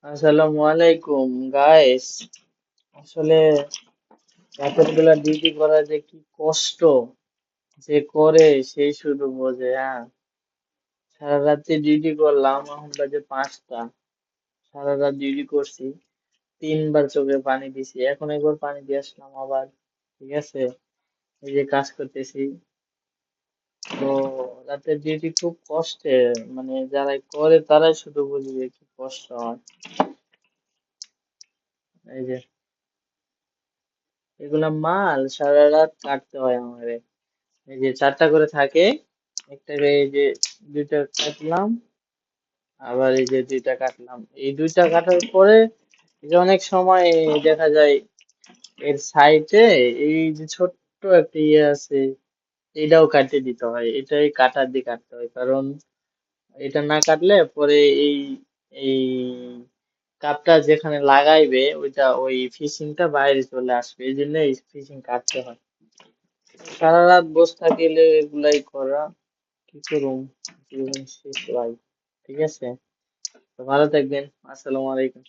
আসসালামু আলাইকুম গাইস। আসলে রাতের বেলা ডিউটি করা যে কি কষ্ট, যে করে সেই শুধু বোঝে। হ্যাঁ, সারা রাত্রি ডিউটি করলাম, এখন বাজে 5টা। সারা রাত ডিউটি করছি, 3বার চোখে পানি দিছি, এখন একবার পানি দিয়ে আসলাম আবার। ঠিক আছে, এই যে কাজ করতেছি। তো রাতের ডিউটি খুব কষ্টের, মানে যারা করে তারাই শুধু বুঝবে কি কষ্ট হয়। এই যে এগুলা মাল সারা রাত কাটতে হয় আমারে। এই যে 4টা করে থাকে, একটাকে এই যে 2টা কাটলাম, আবার এই যে 2টা কাটলাম, এই 2টা কাটার পরে এই যে অনেক সময় দেখা যায় এর সাইডে এই যে ছোট্ট একটা ইয়ে আছে, এটাও কাটতে দিতে হয়, এটাই কাটার দিয়ে কাটতে হয়, কারণ এটা না কাটলে পরে এই এই কাপটা যেখানে লাগাইবে ওইটা ওই ফিশিংটা বাইরে চলে আসবে, এই জন্য এই ফিশিং কাটতে হয়। সারা রাত বসে থাকিলে এগুলাই করা, কি করুম, জীবন শেষ ভাই। ঠিক আছে, তো ভালো থাকবেন। আসসালামু আলাইকুম।